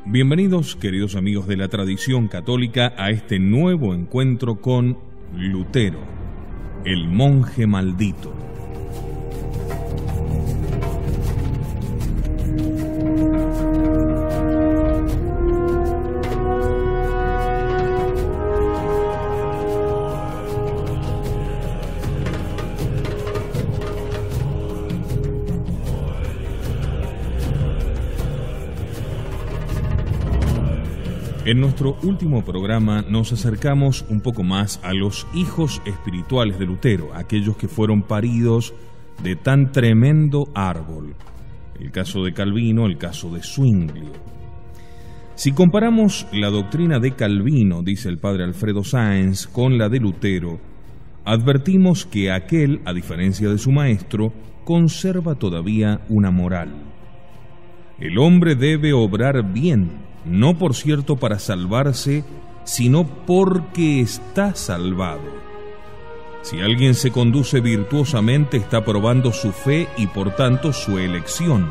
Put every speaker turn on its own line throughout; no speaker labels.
Bienvenidos, queridos amigos de la tradición católica, a este nuevo encuentro con Lutero, el monje maldito. En nuestro último programa nos acercamos un poco más a los hijos espirituales de Lutero, aquellos que fueron paridos de tan tremendo árbol. El caso de Calvino, el caso de Zwinglio. Si comparamos la doctrina de Calvino, dice el padre Alfredo Sáenz, con la de Lutero, advertimos que aquel, a diferencia de su maestro, conserva todavía una moral. El hombre debe obrar bien, no por cierto para salvarse, sino porque está salvado. Si alguien se conduce virtuosamente, está probando su fe y por tanto su elección.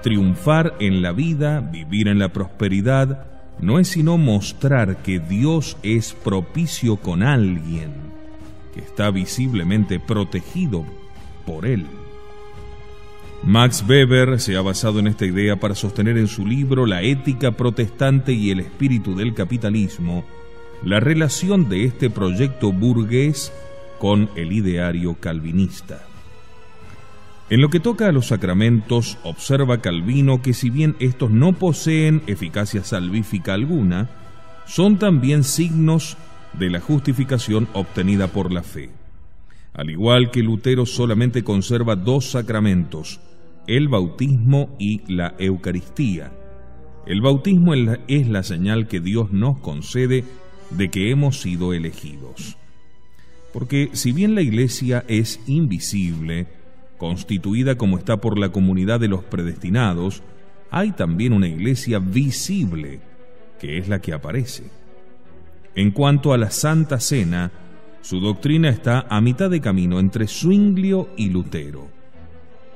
Triunfar en la vida, vivir en la prosperidad, no es sino mostrar que Dios es propicio con alguien, que está visiblemente protegido por él. Max Weber se ha basado en esta idea para sostener en su libro La ética protestante y el espíritu del capitalismo, la relación de este proyecto burgués con el ideario calvinista. En lo que toca a los sacramentos, observa Calvino que si bien estos no poseen eficacia salvífica alguna, son también signos de la justificación obtenida por la fe. Al igual que Lutero solamente conserva dos sacramentos, el bautismo y la Eucaristía. El bautismo es la señal que Dios nos concede de que hemos sido elegidos. Porque si bien la Iglesia es invisible, constituida como está por la comunidad de los predestinados, hay también una Iglesia visible, que es la que aparece. En cuanto a la Santa Cena, su doctrina está a mitad de camino entre Zwinglio y Lutero.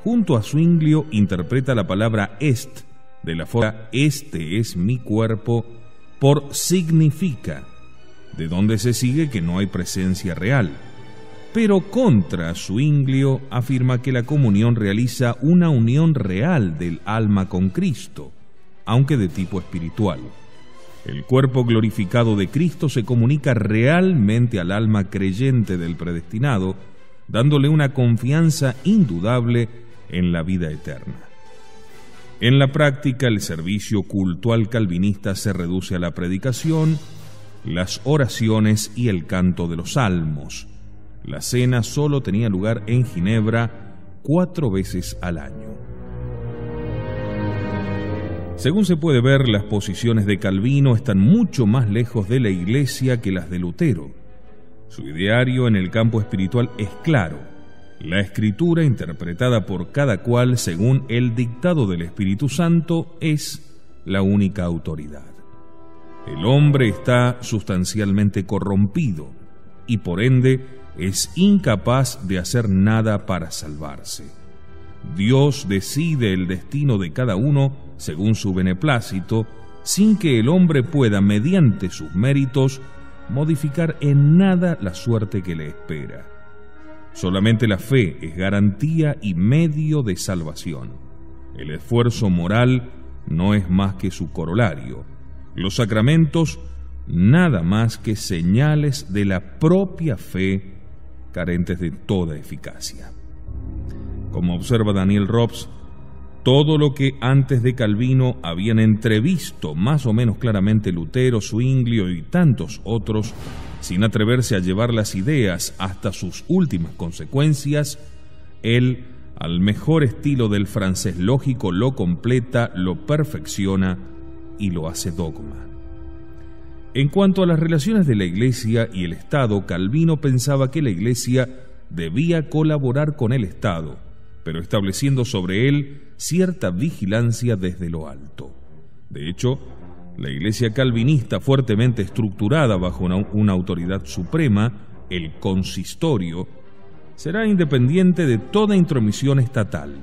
Junto a Zwinglio interpreta la palabra est, de la forma este es mi cuerpo, por significa, de donde se sigue que no hay presencia real. Pero contra Zwinglio afirma que la comunión realiza una unión real del alma con Cristo, aunque de tipo espiritual. El cuerpo glorificado de Cristo se comunica realmente al alma creyente del predestinado, dándole una confianza indudable en la vida eterna. En la práctica, el servicio cultual calvinista se reduce a la predicación, las oraciones y el canto de los salmos. La cena solo tenía lugar en Ginebra 4 veces al año. Según se puede ver, las posiciones de Calvino están mucho más lejos de la Iglesia que las de Lutero. Su ideario en el campo espiritual es claro. La Escritura, interpretada por cada cual según el dictado del Espíritu Santo, es la única autoridad. El hombre está sustancialmente corrompido y por ende es incapaz de hacer nada para salvarse. Dios decide el destino de cada uno según su beneplácito, sin que el hombre pueda, mediante sus méritos, modificar en nada la suerte que le espera. Solamente la fe es garantía y medio de salvación. El esfuerzo moral no es más que su corolario. Los sacramentos, nada más que señales de la propia fe, carentes de toda eficacia. Como observa Daniel Robs, todo lo que antes de Calvino habían entrevisto más o menos claramente Lutero, Zwinglio y tantos otros, sin atreverse a llevar las ideas hasta sus últimas consecuencias, él, al mejor estilo del francés lógico, lo completa, lo perfecciona y lo hace dogma. En cuanto a las relaciones de la Iglesia y el Estado, Calvino pensaba que la Iglesia debía colaborar con el Estado, pero estableciendo sobre él cierta vigilancia desde lo alto. De hecho, la Iglesia calvinista, fuertemente estructurada bajo una autoridad suprema, el consistorio, será independiente de toda intromisión estatal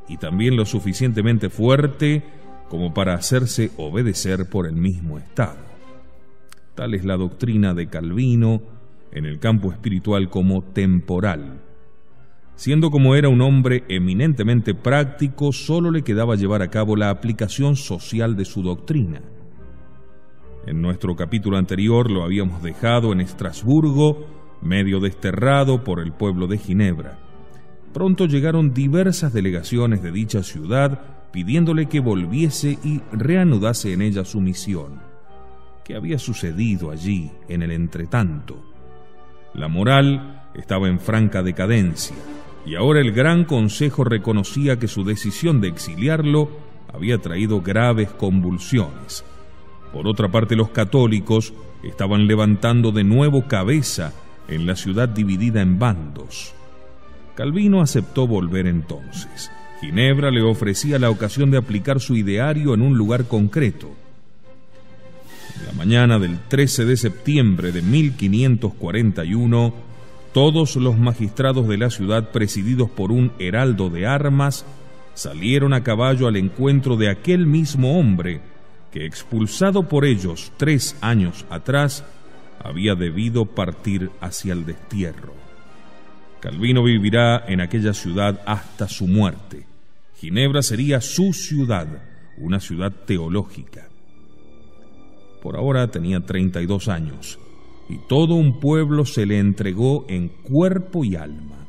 y también lo suficientemente fuerte como para hacerse obedecer por el mismo Estado. Tal es la doctrina de Calvino en el campo espiritual como temporal. Siendo como era un hombre eminentemente práctico, solo le quedaba llevar a cabo la aplicación social de su doctrina. En nuestro capítulo anterior lo habíamos dejado en Estrasburgo, medio desterrado por el pueblo de Ginebra. Pronto llegaron diversas delegaciones de dicha ciudad pidiéndole que volviese y reanudase en ella su misión. ¿Qué había sucedido allí en el entretanto? La moral estaba en franca decadencia, y ahora el Gran Consejo reconocía que su decisión de exiliarlo había traído graves convulsiones. Por otra parte, los católicos estaban levantando de nuevo cabeza en la ciudad dividida en bandos. Calvino aceptó volver entonces. Ginebra le ofrecía la ocasión de aplicar su ideario en un lugar concreto. En la mañana del 13 de septiembre de 1541, todos los magistrados de la ciudad, presididos por un heraldo de armas, salieron a caballo al encuentro de aquel mismo hombre que, expulsado por ellos 3 años atrás, había debido partir hacia el destierro. Calvino vivirá en aquella ciudad hasta su muerte. Ginebra sería su ciudad, una ciudad teológica. Por ahora tenía 32 años, y todo un pueblo se le entregó en cuerpo y alma.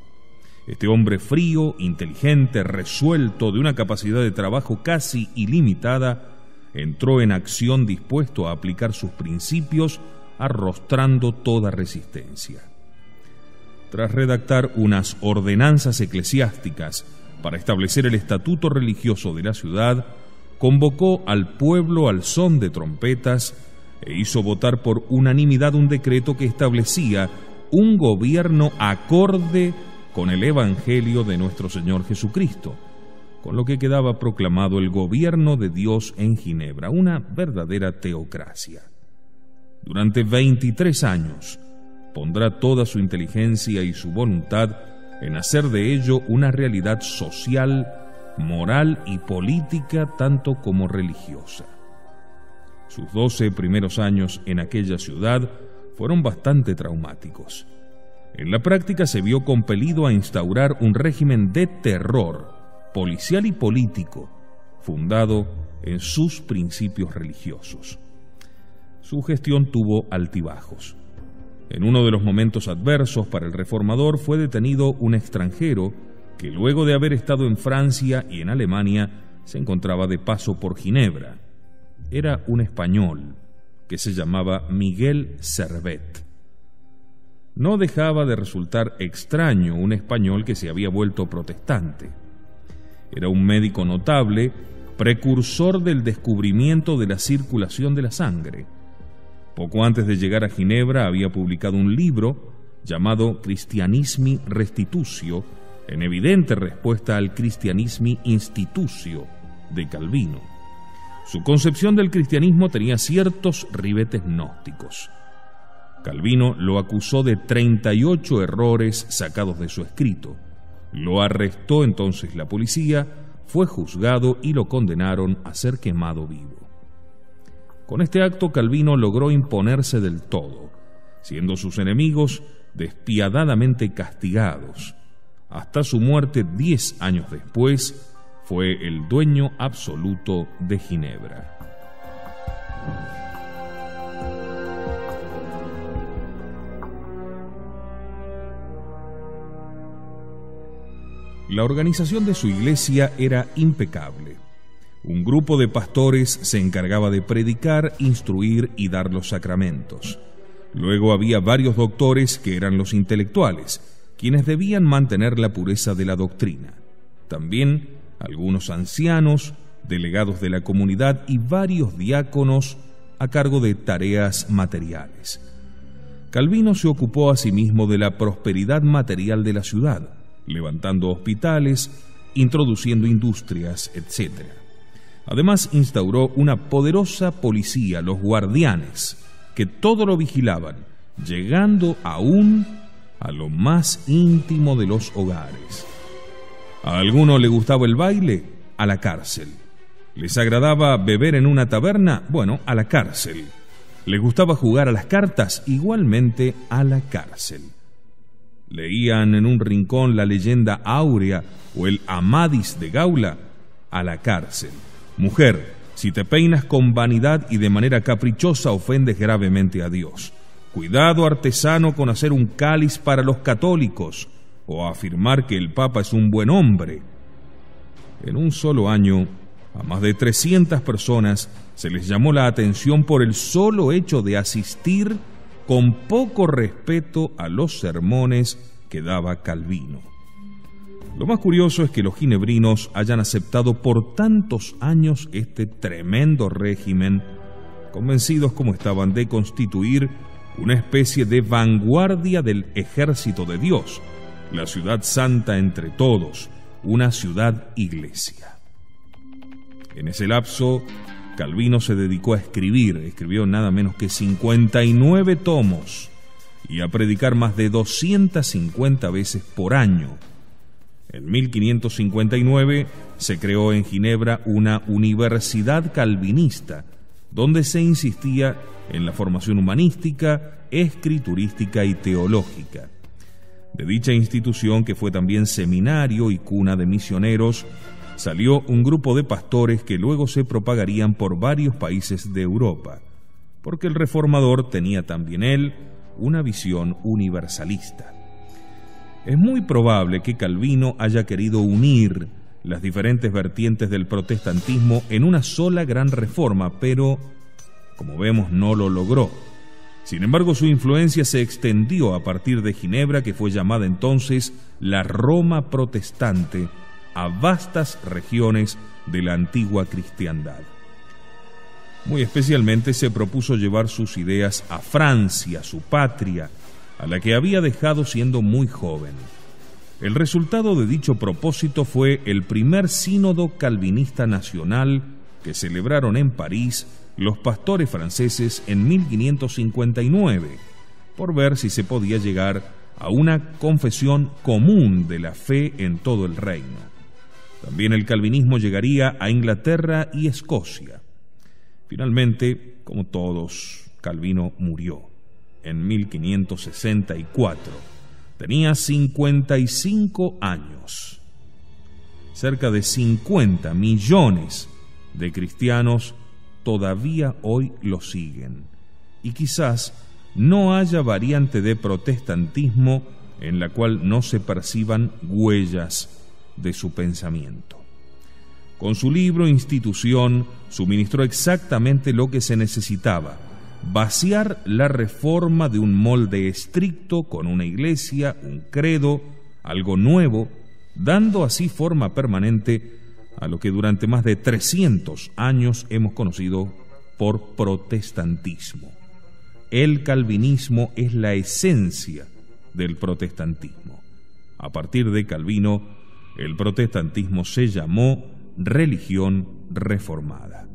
Este hombre frío, inteligente, resuelto, de una capacidad de trabajo casi ilimitada, entró en acción dispuesto a aplicar sus principios, arrostrando toda resistencia. Tras redactar unas ordenanzas eclesiásticas para establecer el estatuto religioso de la ciudad, convocó al pueblo al son de trompetas e hizo votar por unanimidad un decreto que establecía un gobierno acorde con el Evangelio de nuestro Señor Jesucristo, con lo que quedaba proclamado el gobierno de Dios en Ginebra, una verdadera teocracia. Durante 23 años pondrá toda su inteligencia y su voluntad en hacer de ello una realidad social, moral y política, tanto como religiosa. Sus 12 primeros años en aquella ciudad fueron bastante traumáticos. En la práctica se vio compelido a instaurar un régimen de terror policial y político, fundado en sus principios religiosos. Su gestión tuvo altibajos. En uno de los momentos adversos para el reformador fue detenido un extranjero que, luego de haber estado en Francia y en Alemania, se encontraba de paso por Ginebra. Era un español que se llamaba Miguel Servet. No dejaba de resultar extraño un español que se había vuelto protestante. Era un médico notable, precursor del descubrimiento de la circulación de la sangre. Poco antes de llegar a Ginebra había publicado un libro llamado Christianismi Restitutio, en evidente respuesta al Christianismi Institutio de Calvino. Su concepción del cristianismo tenía ciertos ribetes gnósticos. Calvino lo acusó de 38 errores sacados de su escrito. Lo arrestó entonces la policía, fue juzgado y lo condenaron a ser quemado vivo. Con este acto Calvino logró imponerse del todo, siendo sus enemigos despiadadamente castigados. Hasta su muerte 10 años después, fue el dueño absoluto de Ginebra. La organización de su iglesia era impecable. Un grupo de pastores se encargaba de predicar, instruir y dar los sacramentos. Luego había varios doctores que eran los intelectuales, quienes debían mantener la pureza de la doctrina. También algunos ancianos, delegados de la comunidad y varios diáconos a cargo de tareas materiales. Calvino se ocupó asimismo de la prosperidad material de la ciudad, levantando hospitales, introduciendo industrias, etc. Además, instauró una poderosa policía, los guardianes, que todo lo vigilaban, llegando aún a lo más íntimo de los hogares. A alguno le gustaba el baile, a la cárcel. ¿Les agradaba beber en una taberna? Bueno, a la cárcel. ¿Les gustaba jugar a las cartas? Igualmente a la cárcel. ¿Leían en un rincón la leyenda áurea o el Amadís de Gaula? A la cárcel. Mujer, si te peinas con vanidad y de manera caprichosa, ofendes gravemente a Dios. Cuidado, artesano, con hacer un cáliz para los católicos o afirmar que el Papa es un buen hombre. En un solo año, a más de 300 personas se les llamó la atención por el solo hecho de asistir con poco respeto a los sermones que daba Calvino. Lo más curioso es que los ginebrinos hayan aceptado por tantos años este tremendo régimen, convencidos como estaban de constituir una especie de vanguardia del ejército de Dios, la ciudad santa entre todos, una ciudad-iglesia. En ese lapso, Calvino se dedicó a escribir, escribió nada menos que 59 tomos y a predicar más de 250 veces por año. En 1559 se creó en Ginebra una universidad calvinista, donde se insistía en la formación humanística, escriturística y teológica. De dicha institución, que fue también seminario y cuna de misioneros, salió un grupo de pastores que luego se propagarían por varios países de Europa, porque el reformador tenía también él una visión universalista. Es muy probable que Calvino haya querido unir las diferentes vertientes del protestantismo en una sola gran reforma, pero, como vemos, no lo logró. Sin embargo, su influencia se extendió a partir de Ginebra, que fue llamada entonces la Roma protestante, a vastas regiones de la antigua cristiandad. Muy especialmente se propuso llevar sus ideas a Francia, su patria, a la que había dejado siendo muy joven. El resultado de dicho propósito fue el primer sínodo calvinista nacional que celebraron en París los pastores franceses en 1559, por ver si se podía llegar a una confesión común de la fe en todo el reino. También el calvinismo llegaría a Inglaterra y Escocia. Finalmente, como todos, Calvino murió en 1564. Tenía 55 años. Cerca de 50 millones de cristianos todavía hoy lo siguen. Y quizás no haya variante de protestantismo en la cual no se perciban huellas de su pensamiento. Con su libro Institución suministró exactamente lo que se necesitaba: vaciar la reforma de un molde estricto con una iglesia, un credo, algo nuevo, dando así forma permanente a lo que durante más de 300 años hemos conocido por protestantismo. El calvinismo es la esencia del protestantismo. A partir de Calvino, el protestantismo se llamó religión reformada.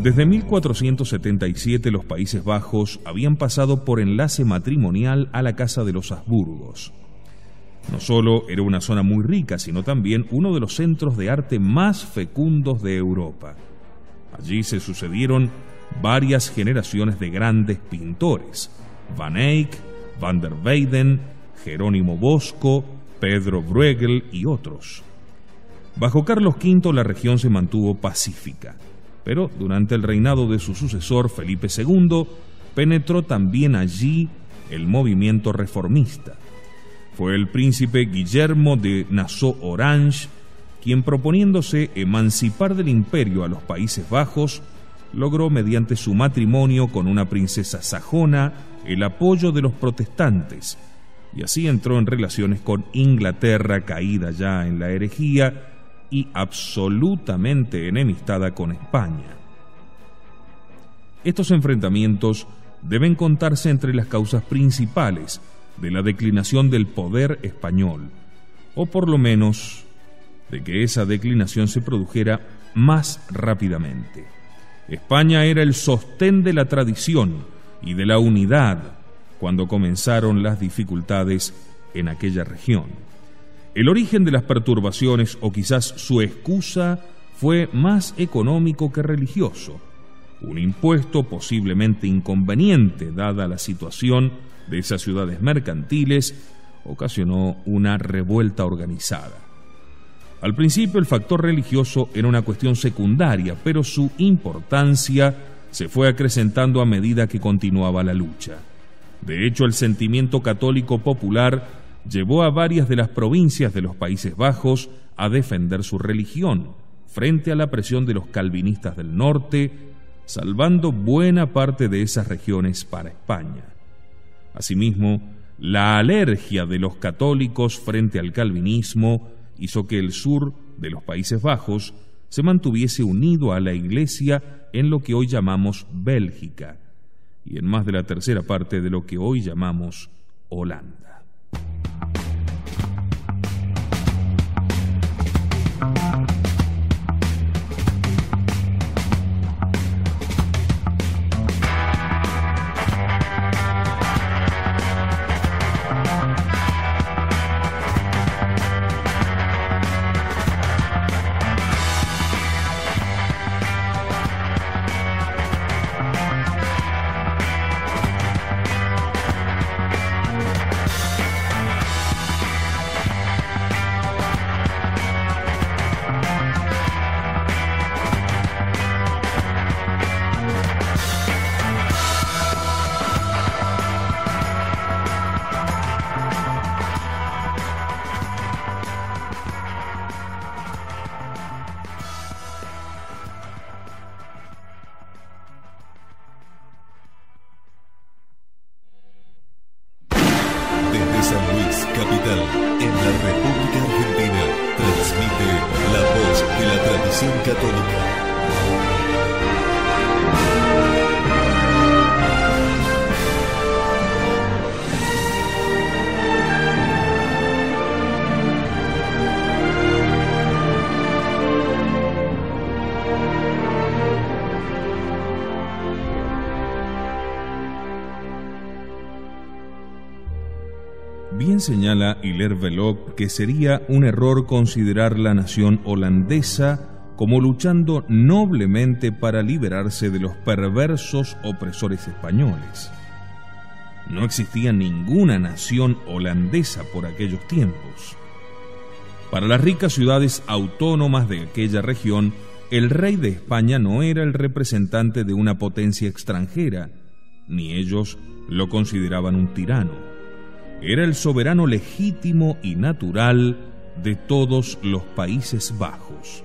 Desde 1477 los Países Bajos habían pasado por enlace matrimonial a la Casa de los Habsburgos. No solo era una zona muy rica, sino también uno de los centros de arte más fecundos de Europa. Allí se sucedieron varias generaciones de grandes pintores: Van Eyck, Van der Weyden, Jerónimo Bosco, Pedro Bruegel y otros. Bajo Carlos V la región se mantuvo pacífica, pero durante el reinado de su sucesor Felipe II penetró también allí el movimiento reformista. Fue el príncipe Guillermo de Nassau-Orange quien, proponiéndose emancipar del imperio a los Países Bajos, logró mediante su matrimonio con una princesa sajona el apoyo de los protestantes, y así entró en relaciones con Inglaterra, caída ya en la herejía y absolutamente enemistada con España. Estos enfrentamientos deben contarse entre las causas principales de la declinación del poder español, o por lo menos de que esa declinación se produjera más rápidamente. España era el sostén de la tradición y de la unidad cuando comenzaron las dificultades en aquella región. El origen de las perturbaciones, o quizás su excusa, fue más económico que religioso. Un impuesto posiblemente inconveniente, dada la situación de esas ciudades mercantiles, ocasionó una revuelta organizada. Al principio el factor religioso era una cuestión secundaria, pero su importancia se fue acrecentando a medida que continuaba la lucha. De hecho, el sentimiento católico popular llevó a varias de las provincias de los Países Bajos a defender su religión frente a la presión de los calvinistas del norte, salvando buena parte de esas regiones para España. Asimismo, la alergia de los católicos frente al calvinismo hizo que el sur de los Países Bajos se mantuviese unido a la Iglesia en lo que hoy llamamos Bélgica y en más de la tercera parte de lo que hoy llamamos Holanda.
San Luis, capital, en la República Argentina, transmite la voz de la tradición católica.
Bien señala Hilaire Belloc que sería un error considerar la nación holandesa como luchando noblemente para liberarse de los perversos opresores españoles. No existía ninguna nación holandesa por aquellos tiempos. Para las ricas ciudades autónomas de aquella región, el rey de España no era el representante de una potencia extranjera, ni ellos lo consideraban un tirano. Era el soberano legítimo y natural de todos los Países Bajos.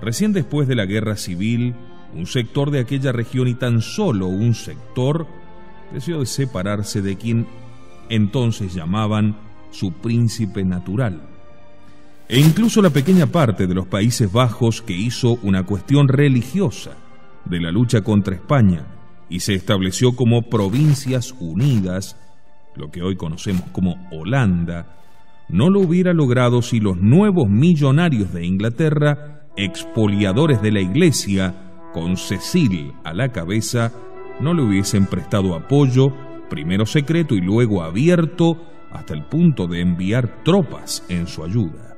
Recién después de la Guerra Civil, un sector de aquella región, y tan solo un sector, deseó separarse de quien entonces llamaban su príncipe natural. E incluso la pequeña parte de los Países Bajos que hizo una cuestión religiosa de la lucha contra España y se estableció como Provincias Unidas, lo que hoy conocemos como Holanda, no lo hubiera logrado si los nuevos millonarios de Inglaterra, expoliadores de la Iglesia, con Cecil a la cabeza, no le hubiesen prestado apoyo, primero secreto y luego abierto, hasta el punto de enviar tropas en su ayuda.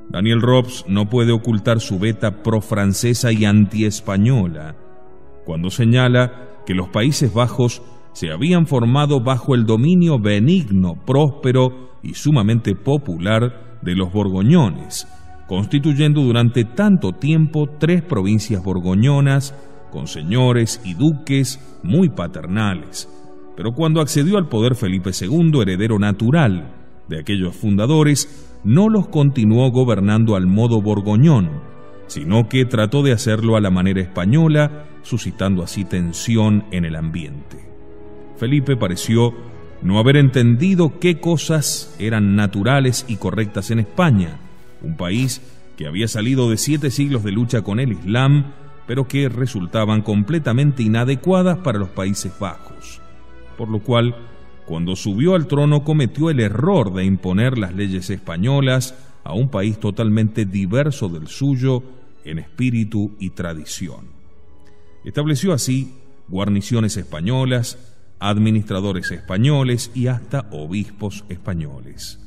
Daniel Robs no puede ocultar su veta pro-francesa y anti-española cuando señala que los Países Bajos se habían formado bajo el dominio benigno, próspero y sumamente popular de los borgoñones, constituyendo durante tanto tiempo 3 provincias borgoñonas, con señores y duques muy paternales. Pero cuando accedió al poder Felipe II, heredero natural de aquellos fundadores, no los continuó gobernando al modo borgoñón, sino que trató de hacerlo a la manera española, suscitando así tensión en el ambiente. Felipe pareció no haber entendido qué cosas eran naturales y correctas en España, un país que había salido de 7 siglos de lucha con el Islam, pero que resultaban completamente inadecuadas para los Países Bajos, por lo cual, cuando subió al trono, cometió el error de imponer las leyes españolas a un país totalmente diverso del suyo en espíritu y tradición. Estableció así guarniciones españolas, administradores españoles y hasta obispos españoles.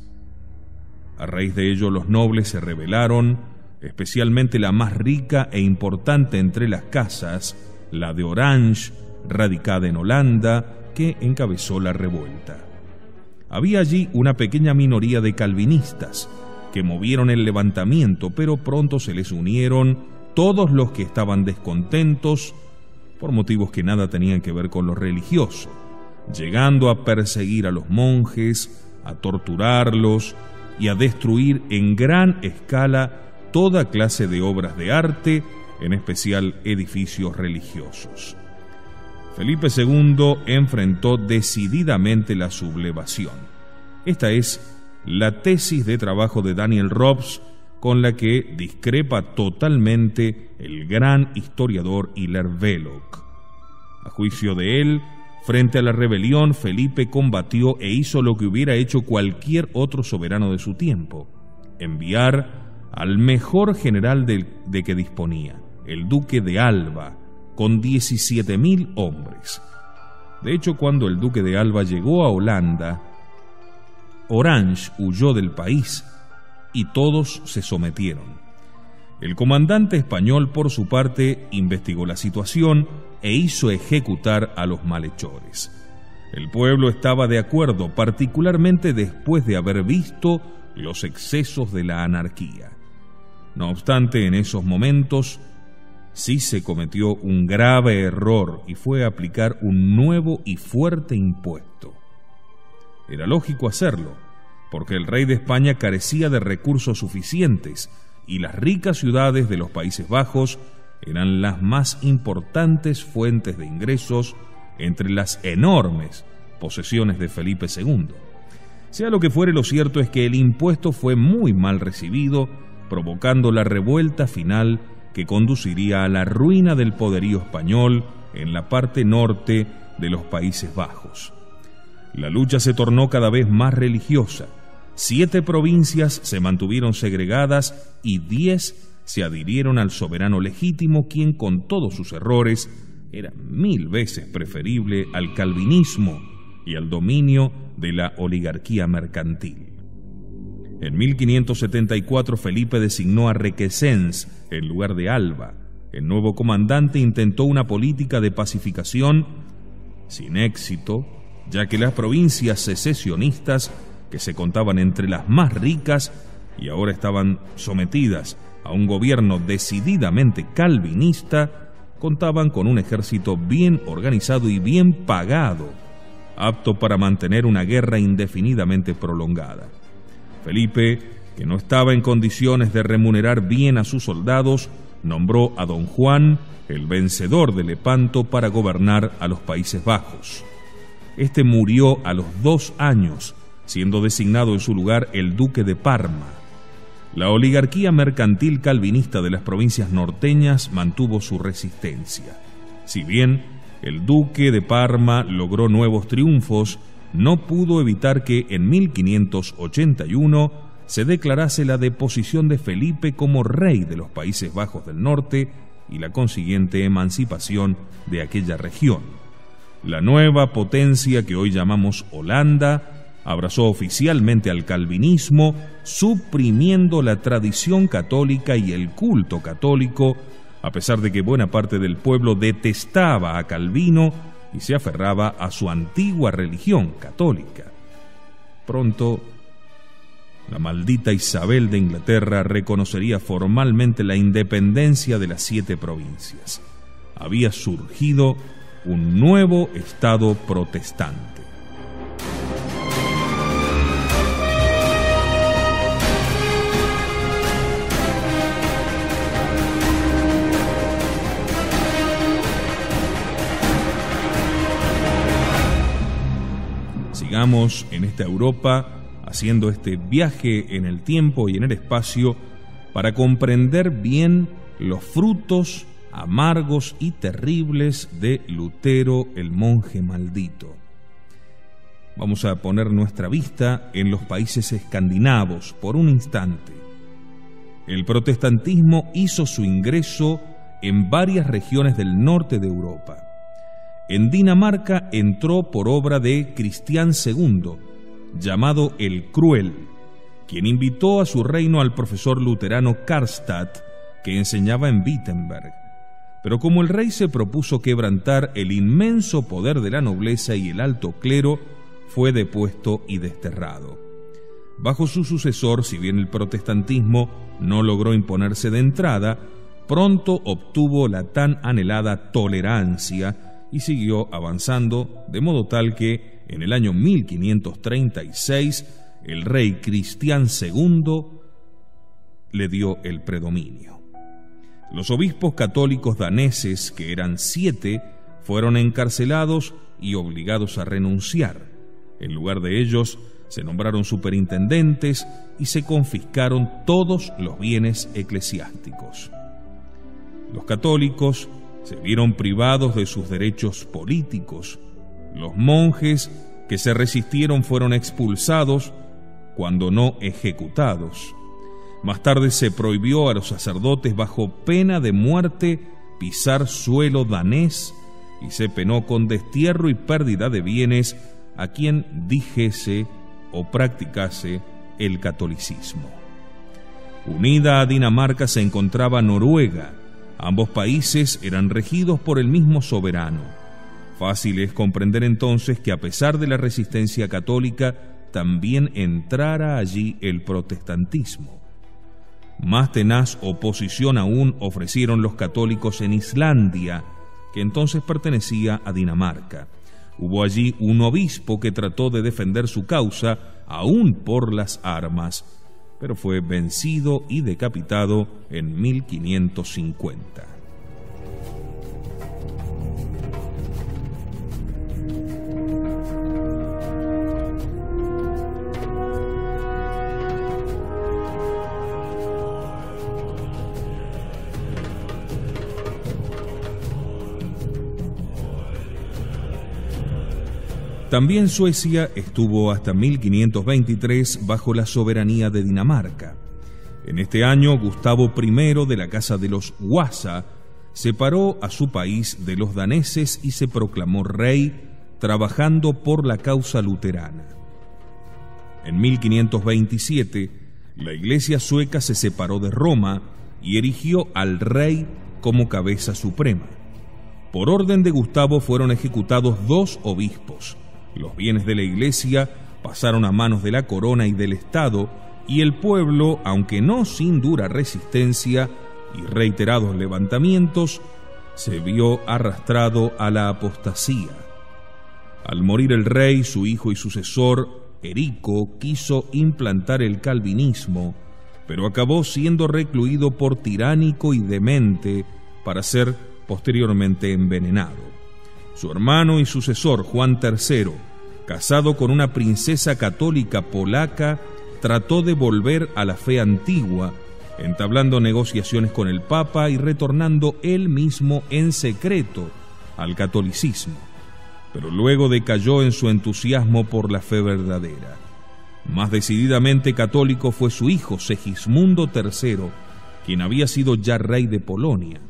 A raíz de ello, los nobles se rebelaron, especialmente la más rica e importante entre las casas, la de Orange, radicada en Holanda, que encabezó la revuelta. Había allí una pequeña minoría de calvinistas que movieron el levantamiento, pero pronto se les unieron todos los que estaban descontentos por motivos que nada tenían que ver con lo religioso, llegando a perseguir a los monjes, a torturarlos y a destruir en gran escala toda clase de obras de arte, en especial edificios religiosos. Felipe II enfrentó decididamente la sublevación. Esta es la tesis de trabajo de Daniel Robs, con la que discrepa totalmente el gran historiador Hilaire Belloc. A juicio de él, frente a la rebelión, Felipe combatió e hizo lo que hubiera hecho cualquier otro soberano de su tiempo: enviar al mejor general de que disponía, el duque de Alba, con 17.000 hombres. De hecho, cuando el duque de Alba llegó a Holanda, Orange huyó del país y todos se sometieron. El comandante español, por su parte, investigó la situación e hizo ejecutar a los malhechores. El pueblo estaba de acuerdo, particularmente después de haber visto los excesos de la anarquía. No obstante, en esos momentos sí se cometió un grave error y fue aplicar un nuevo y fuerte impuesto. Era lógico hacerlo, porque el rey de España carecía de recursos suficientes y las ricas ciudades de los Países Bajos eran las más importantes fuentes de ingresos entre las enormes posesiones de Felipe II. Sea lo que fuere, lo cierto es que el impuesto fue muy mal recibido, provocando la revuelta final que conduciría a la ruina del poderío español en la parte norte de los Países Bajos. La lucha se tornó cada vez más religiosa. 7 provincias se mantuvieron segregadas y 10 se adhirieron al soberano legítimo, quien, con todos sus errores, era 1000 veces preferible al calvinismo y al dominio de la oligarquía mercantil. En 1574 Felipe designó a Requesens en lugar de Alba. El nuevo comandante intentó una política de pacificación sin éxito, ya que las provincias secesionistas, que se contaban entre las más ricas y ahora estaban sometidas a un gobierno decididamente calvinista, contaban con un ejército bien organizado y bien pagado, apto para mantener una guerra indefinidamente prolongada. Felipe, que no estaba en condiciones de remunerar bien a sus soldados, nombró a don Juan, el vencedor de Lepanto, para gobernar a los Países Bajos. Este murió a los 2 años, siendo designado en su lugar el duque de Parma. La oligarquía mercantil calvinista de las provincias norteñas mantuvo su resistencia. Si bien el duque de Parma logró nuevos triunfos, no pudo evitar que en 1581 se declarase la deposición de Felipe como rey de los Países Bajos del Norte y la consiguiente emancipación de aquella región. La nueva potencia que hoy llamamos Holanda abrazó oficialmente al calvinismo, suprimiendo la tradición católica y el culto católico, a pesar de que buena parte del pueblo detestaba a Calvino y se aferraba a su antigua religión católica. Pronto, la maldita Isabel de Inglaterra reconocería formalmente la independencia de las 7 provincias. Había surgido un nuevo estado protestante. Sigamos en esta Europa haciendo este viaje en el tiempo y en el espacio para comprender bien los frutos amargos y terribles de Lutero, el monje maldito. Vamos a poner nuestra vista en los países escandinavos por un instante. El protestantismo hizo su ingreso en varias regiones del norte de Europa. En Dinamarca entró por obra de Cristián II, llamado el Cruel, quien invitó a su reino al profesor luterano Karlstadt, que enseñaba en Wittenberg. Pero como el rey se propuso quebrantar el inmenso poder de la nobleza y el alto clero, fue depuesto y desterrado. Bajo su sucesor, si bien el protestantismo no logró imponerse de entrada, pronto obtuvo la tan anhelada tolerancia y siguió avanzando, de modo tal que en el año 1536 el rey Cristián II le dio el predominio. Los obispos católicos daneses, que eran 7, fueron encarcelados y obligados a renunciar. En lugar de ellos, se nombraron superintendentes y se confiscaron todos los bienes eclesiásticos. Los católicos se vieron privados de sus derechos políticos. Los monjes que se resistieron fueron expulsados, cuando no ejecutados. Más tarde se prohibió a los sacerdotes bajo pena de muerte pisar suelo danés y se penó con destierro y pérdida de bienes a quien dijese o practicase el catolicismo. Unida a Dinamarca se encontraba Noruega. Ambos países eran regidos por el mismo soberano. Fácil es comprender entonces que a pesar de la resistencia católica, también entrara allí el protestantismo. Más tenaz oposición aún ofrecieron los católicos en Islandia, que entonces pertenecía a Dinamarca. Hubo allí un obispo que trató de defender su causa, aún por las armas, pero fue vencido y decapitado en 1550. También Suecia estuvo hasta 1523 bajo la soberanía de Dinamarca. En este año, Gustavo I de la Casa de los Wasa separó a su país de los daneses y se proclamó rey, trabajando por la causa luterana. En 1527, la Iglesia sueca se separó de Roma y erigió al rey como cabeza suprema. Por orden de Gustavo fueron ejecutados 2 obispos. Los bienes de la Iglesia pasaron a manos de la corona y del Estado, y el pueblo, aunque no sin dura resistencia y reiterados levantamientos, se vio arrastrado a la apostasía. Al morir el rey, su hijo y sucesor, Erico, quiso implantar el calvinismo, pero acabó siendo recluido por tiránico y demente para ser posteriormente envenenado. Su hermano y sucesor, Juan III, casado con una princesa católica polaca, trató de volver a la fe antigua, entablando negociaciones con el Papa y retornando él mismo en secreto al catolicismo, pero luego decayó en su entusiasmo por la fe verdadera. Más decididamente católico fue su hijo, Segismundo III, quien había sido ya rey de Polonia.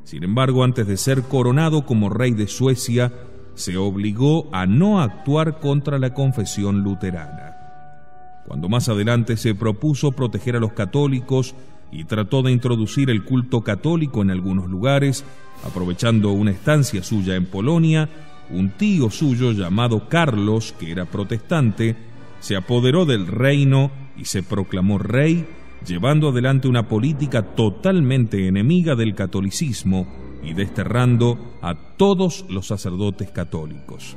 Sin embargo, antes de ser coronado como rey de Suecia, se obligó a no actuar contra la confesión luterana. Cuando más adelante se propuso proteger a los católicos y trató de introducir el culto católico en algunos lugares, aprovechando una estancia suya en Polonia, un tío suyo llamado Carlos, que era protestante, se apoderó del reino y se proclamó rey, llevando adelante una política totalmente enemiga del catolicismo y desterrando a todos los sacerdotes católicos.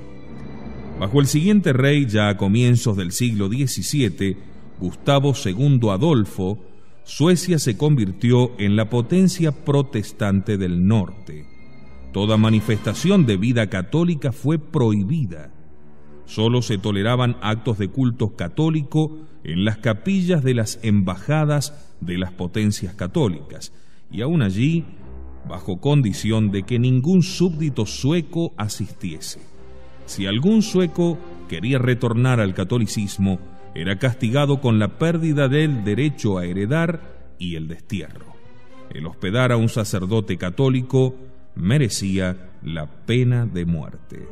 Bajo el siguiente rey, ya a comienzos del siglo XVII, Gustavo II Adolfo, Suecia se convirtió en la potencia protestante del norte. Toda manifestación de vida católica fue prohibida. Solo se toleraban actos de culto católico en las capillas de las embajadas de las potencias católicas, y aún allí, bajo condición de que ningún súbdito sueco asistiese. Si algún sueco quería retornar al catolicismo, era castigado con la pérdida del derecho a heredar y el destierro. El hospedar a un sacerdote católico merecía la pena de muerte.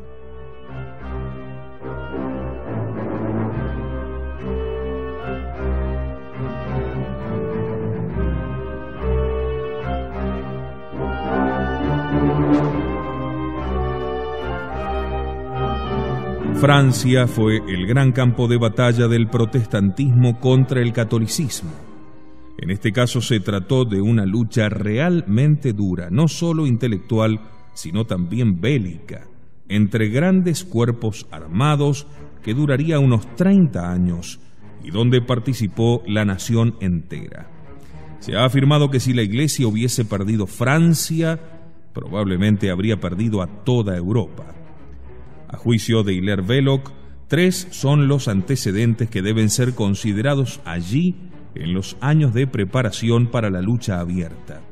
Francia fue el gran campo de batalla del protestantismo contra el catolicismo. En este caso se trató de una lucha realmente dura, no solo intelectual, sino también bélica, entre grandes cuerpos armados que duraría unos 30 años y donde participó la nación entera. Se ha afirmado que si la Iglesia hubiese perdido Francia, probablemente habría perdido a toda Europa. A juicio de Hilaire Belloc, 3 son los antecedentes que deben ser considerados allí en los años de preparación para la lucha abierta.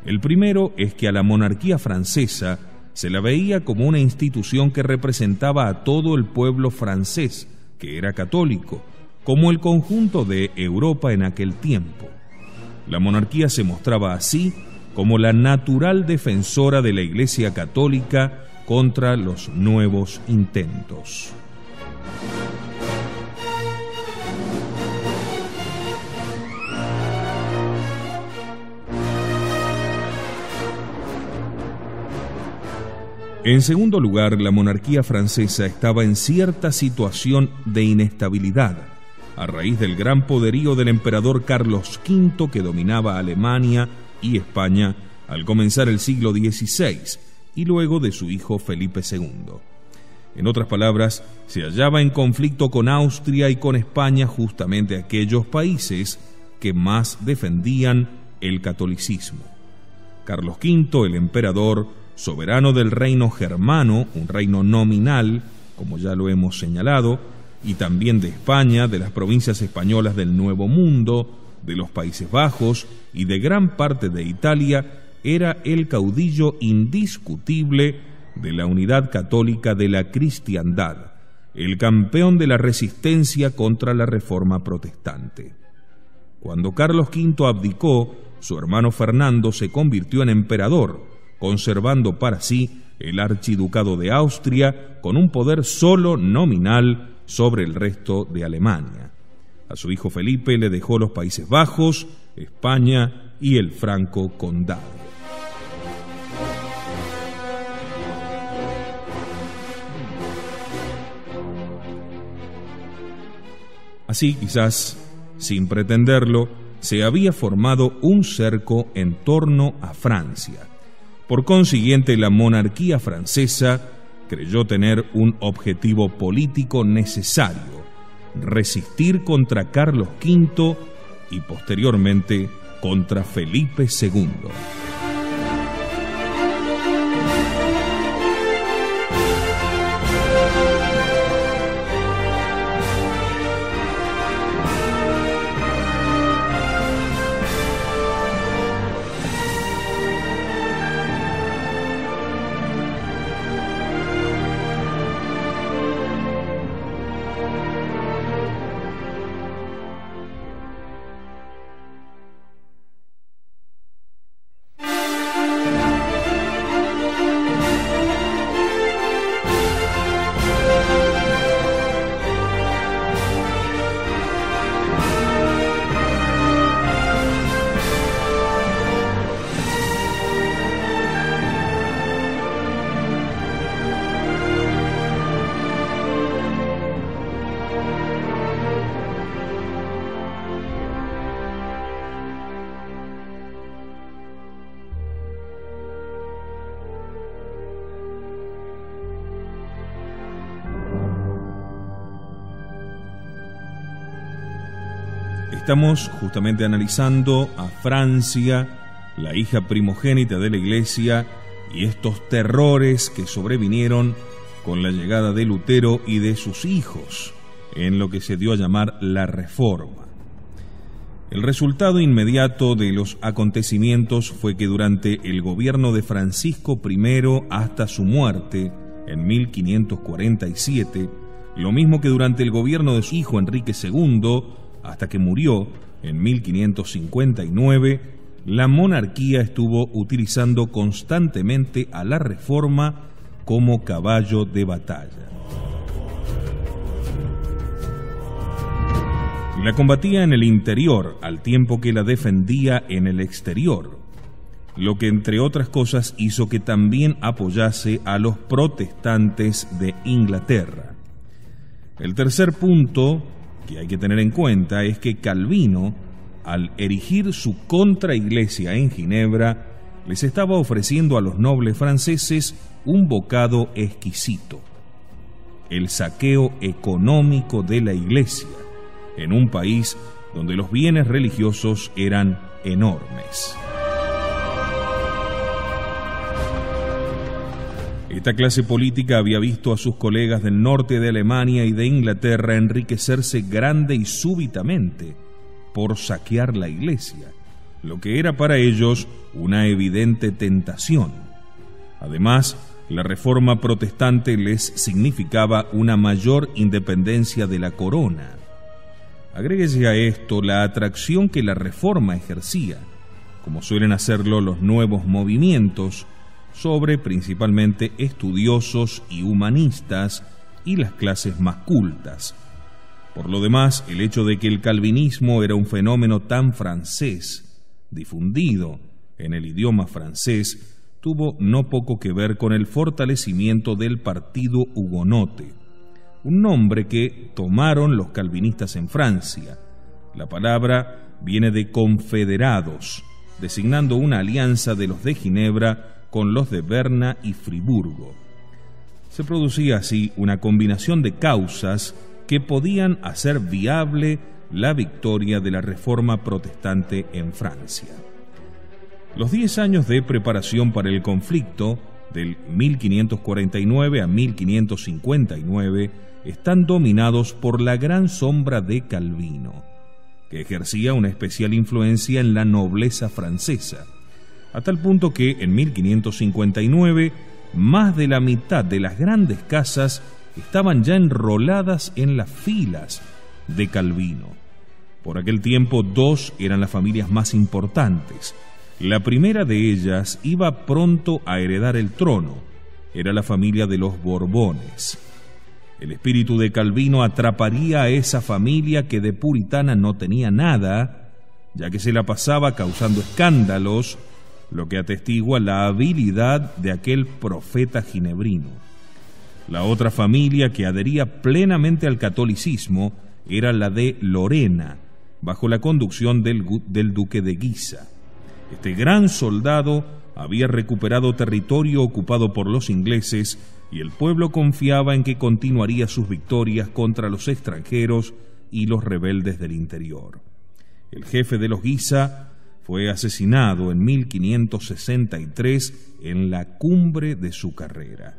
El primero es que a la monarquía francesa se la veía como una institución que representaba a todo el pueblo francés, que era católico, como el conjunto de Europa en aquel tiempo. La monarquía se mostraba así como la natural defensora de la Iglesia católica contra los nuevos intentos. En segundo lugar, la monarquía francesa estaba en cierta situación de inestabilidad, a raíz del gran poderío del emperador Carlos V, que dominaba Alemania y España al comenzar el siglo XVI, y luego de su hijo Felipe II. En otras palabras, se hallaba en conflicto con Austria y con España, justamente aquellos países que más defendían el catolicismo. Carlos V, el emperador, soberano del reino germano, un reino nominal, como ya lo hemos señalado, y también de España, de las provincias españolas del Nuevo Mundo, de los Países Bajos y de gran parte de Italia, era el caudillo indiscutible de la unidad católica de la cristiandad, el campeón de la resistencia contra la reforma protestante. Cuando Carlos V abdicó, su hermano Fernando se convirtió en emperador, conservando para sí el archiducado de Austria con un poder solo nominal sobre el resto de Alemania. A su hijo Felipe le dejó los Países Bajos, España y el Franco Condado. Así, quizás, sin pretenderlo, se había formado un cerco en torno a Francia. Por consiguiente, la monarquía francesa creyó tener un objetivo político necesario: resistir contra Carlos V y posteriormente contra Felipe II. Estamos justamente analizando a Francia, la hija primogénita de la Iglesia, y estos terrores que sobrevinieron con la llegada de Lutero y de sus hijos en lo que se dio a llamar la Reforma. El resultado inmediato de los acontecimientos fue que durante el gobierno de Francisco I hasta su muerte en 1547, lo mismo que durante el gobierno de su hijo Enrique II, hasta que murió en 1559, la monarquía estuvo utilizando constantemente a la Reforma como caballo de batalla. La combatía en el interior al tiempo que la defendía en el exterior, lo que entre otras cosas hizo que también apoyase a los protestantes de Inglaterra. El tercer punto que hay que tener en cuenta es que Calvino, al erigir su contraiglesia en Ginebra, les estaba ofreciendo a los nobles franceses un bocado exquisito: el saqueo económico de la iglesia, en un país donde los bienes religiosos eran enormes. Esta clase política había visto a sus colegas del norte de Alemania y de Inglaterra enriquecerse grande y súbitamente por saquear la iglesia, lo que era para ellos una evidente tentación. Además, la reforma protestante les significaba una mayor independencia de la corona. Agréguese a esto la atracción que la reforma ejercía, como suelen hacerlo los nuevos movimientos, sobre principalmente estudiosos y humanistas y las clases más cultas. Por lo demás, el hecho de que el calvinismo era un fenómeno tan francés, difundido en el idioma francés, tuvo no poco que ver con el fortalecimiento del partido hugonote, un nombre que tomaron los calvinistas en Francia. La palabra viene de confederados, designando una alianza de los de Ginebra con los de Berna y Friburgo. Se producía así una combinación de causas que podían hacer viable la victoria de la reforma protestante en Francia. Los 10 años de preparación para el conflicto, del 1549 a 1559, están dominados por la gran sombra de Calvino, que ejercía una especial influencia en la nobleza francesa, a tal punto que en 1559 más de la mitad de las grandes casas estaban ya enroladas en las filas de Calvino. Por aquel tiempo, dos eran las familias más importantes. La primera de ellas iba pronto a heredar el trono. Era la familia de los Borbones. El espíritu de Calvino atraparía a esa familia que de puritana no tenía nada, ya que se la pasaba causando escándalos, lo que atestigua la habilidad de aquel profeta ginebrino. La otra familia que adhería plenamente al catolicismo era la de Lorena, bajo la conducción del duque de Guisa. Este gran soldado había recuperado territorio ocupado por los ingleses y el pueblo confiaba en que continuaría sus victorias contra los extranjeros y los rebeldes del interior. El jefe de los Guisa fue asesinado en 1563 en la cumbre de su carrera.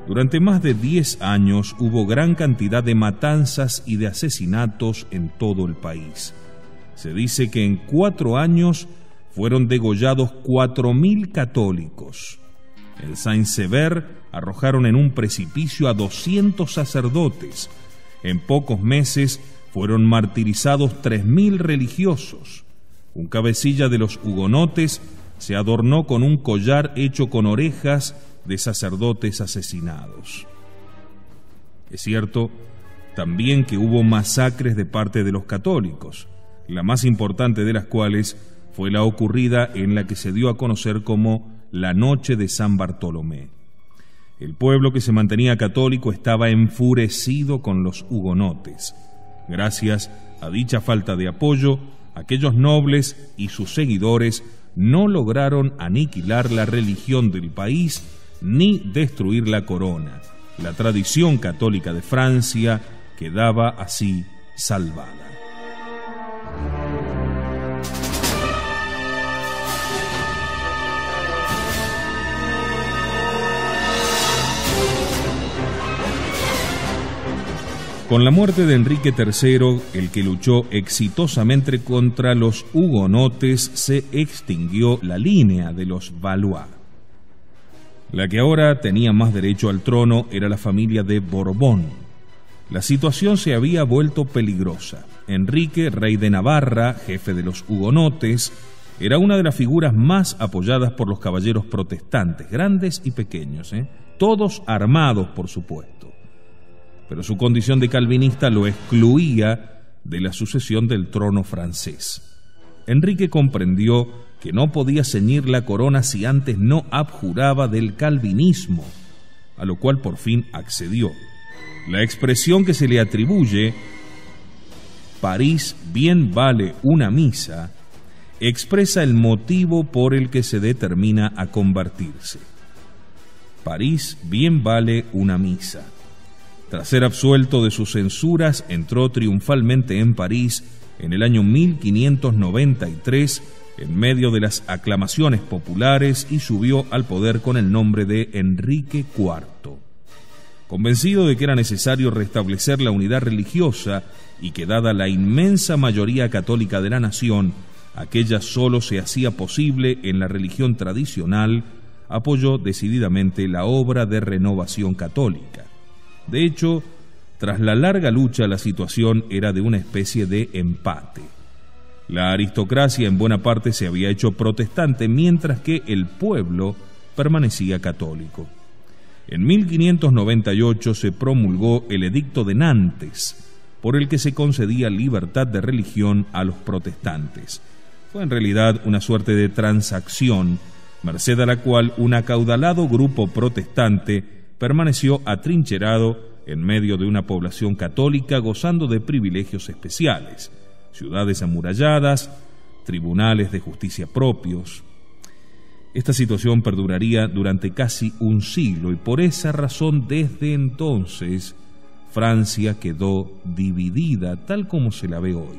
Durante más de 10 años hubo gran cantidad de matanzas y de asesinatos en todo el país. Se dice que en 4 años fueron degollados 4.000 católicos. En Saint-Sever arrojaron en un precipicio a 200 sacerdotes. En pocos meses fueron martirizados 3.000 religiosos. Un cabecilla de los hugonotes se adornó con un collar hecho con orejas de sacerdotes asesinados. Es cierto también que hubo masacres de parte de los católicos, la más importante de las cuales fue la ocurrida en la que se dio a conocer como la Noche de San Bartolomé. El pueblo que se mantenía católico estaba enfurecido con los hugonotes. Gracias a dicha falta de apoyo, aquellos nobles y sus seguidores no lograron aniquilar la religión del país ni destruir la corona. La tradición católica de Francia quedaba así salvada. Con la muerte de Enrique III, el que luchó exitosamente contra los hugonotes, se extinguió la línea de los Valois. La que ahora tenía más derecho al trono era la familia de Borbón. La situación se había vuelto peligrosa. Enrique, rey de Navarra, jefe de los hugonotes, era una de las figuras más apoyadas por los caballeros protestantes, grandes y pequeños, todos armados, por supuesto. Pero su condición de calvinista lo excluía de la sucesión del trono francés. Enrique comprendió que no podía ceñir la corona si antes no abjuraba del calvinismo, a lo cual por fin accedió. La expresión que se le atribuye, París bien vale una misa, expresa el motivo por el que se determina a convertirse. París bien vale una misa. Tras ser absuelto de sus censuras, entró triunfalmente en París en el año 1593 en medio de las aclamaciones populares y subió al poder con el nombre de Enrique IV. Convencido de que era necesario restablecer la unidad religiosa y que dada la inmensa mayoría católica de la nación, aquella solo se hacía posible en la religión tradicional, apoyó decididamente la obra de renovación católica. De hecho, tras la larga lucha, la situación era de una especie de empate. La aristocracia en buena parte se había hecho protestante, mientras que el pueblo permanecía católico. En 1598 se promulgó el Edicto de Nantes, por el que se concedía libertad de religión a los protestantes. Fue en realidad una suerte de transacción, merced a la cual un acaudalado grupo protestante permaneció atrincherado en medio de una población católica gozando de privilegios especiales, ciudades amuralladas, tribunales de justicia propios. Esta situación perduraría durante casi un siglo y por esa razón desde entonces Francia quedó dividida tal como se la ve hoy.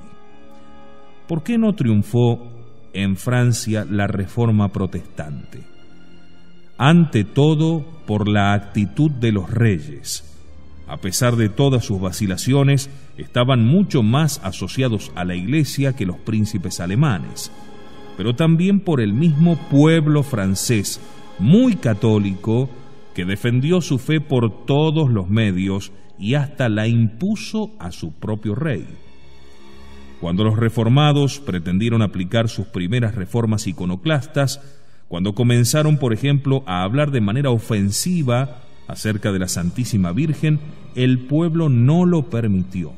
¿Por qué no triunfó en Francia la Reforma protestante? Ante todo, por la actitud de los reyes. A pesar de todas sus vacilaciones, estaban mucho más asociados a la Iglesia que los príncipes alemanes, pero también por el mismo pueblo francés, muy católico, que defendió su fe por todos los medios y hasta la impuso a su propio rey. Cuando los reformados pretendieron aplicar sus primeras reformas iconoclastas, cuando comenzaron, por ejemplo, a hablar de manera ofensiva acerca de la Santísima Virgen, el pueblo no lo permitió.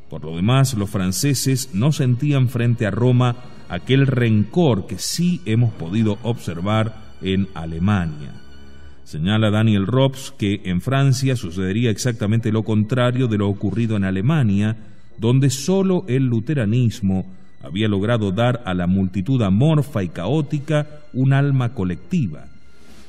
Por lo demás, los franceses no sentían frente a Roma aquel rencor que sí hemos podido observar en Alemania. Señala Daniel Robs que en Francia sucedería exactamente lo contrario de lo ocurrido en Alemania, donde solo el luteranismo había logrado dar a la multitud amorfa y caótica un alma colectiva.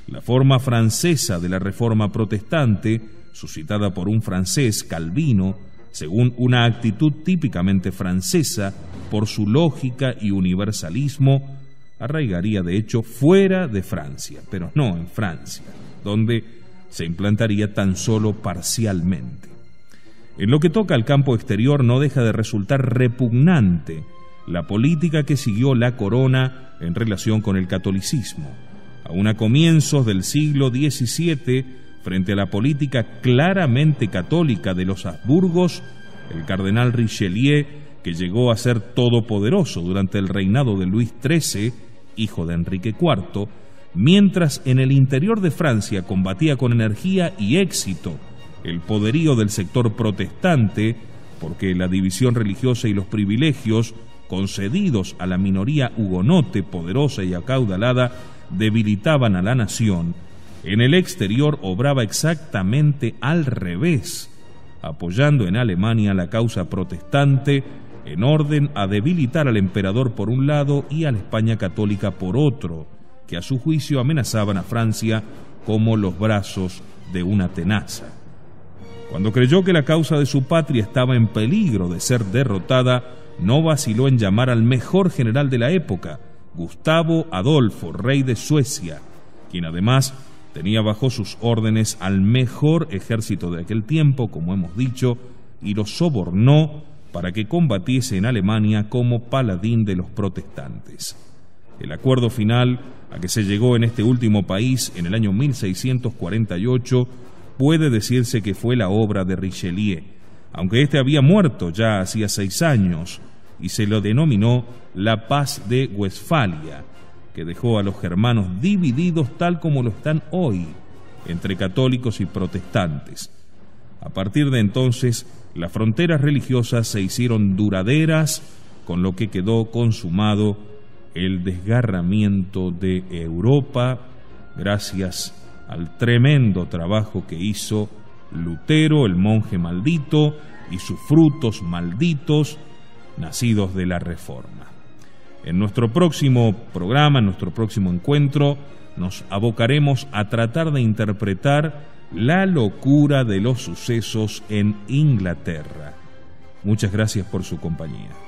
La forma francesa de la Reforma protestante, suscitada por un francés, Calvino, según una actitud típicamente francesa, por su lógica y universalismo, arraigaría de hecho fuera de Francia, pero no en Francia, donde se implantaría tan solo parcialmente. En lo que toca al campo exterior, no deja de resultar repugnante la política que siguió la corona en relación con el catolicismo. Aún a comienzos del siglo XVII, frente a la política claramente católica de los Habsburgos, el cardenal Richelieu, que llegó a ser todopoderoso durante el reinado de Luis XIII, hijo de Enrique IV, mientras en el interior de Francia combatía con energía y éxito el poderío del sector protestante, porque la división religiosa y los privilegios concedidos a la minoría hugonote poderosa y acaudalada debilitaban a la nación, en el exterior obraba exactamente al revés, apoyando en Alemania la causa protestante en orden a debilitar al emperador por un lado y a la España católica por otro, que a su juicio amenazaban a Francia como los brazos de una tenaza. Cuando creyó que la causa de su patria estaba en peligro de ser derrotada, no vaciló en llamar al mejor general de la época, Gustavo Adolfo, rey de Suecia, quien además tenía bajo sus órdenes al mejor ejército de aquel tiempo, como hemos dicho, y lo sobornó para que combatiese en Alemania como paladín de los protestantes. El acuerdo final a que se llegó en este último país en el año 1648 puede decirse que fue la obra de Richelieu, aunque éste había muerto ya hacía 6 años, y se lo denominó la Paz de Westfalia, que dejó a los germanos divididos tal como lo están hoy, entre católicos y protestantes. A partir de entonces, las fronteras religiosas se hicieron duraderas, con lo que quedó consumado el desgarramiento de Europa, gracias al tremendo trabajo que hizo Lutero, el monje maldito, y sus frutos malditos, nacidos de la Reforma. En nuestro próximo programa, en nuestro próximo encuentro, nos abocaremos a tratar de interpretar la locura de los sucesos en Inglaterra. Muchas gracias por su compañía.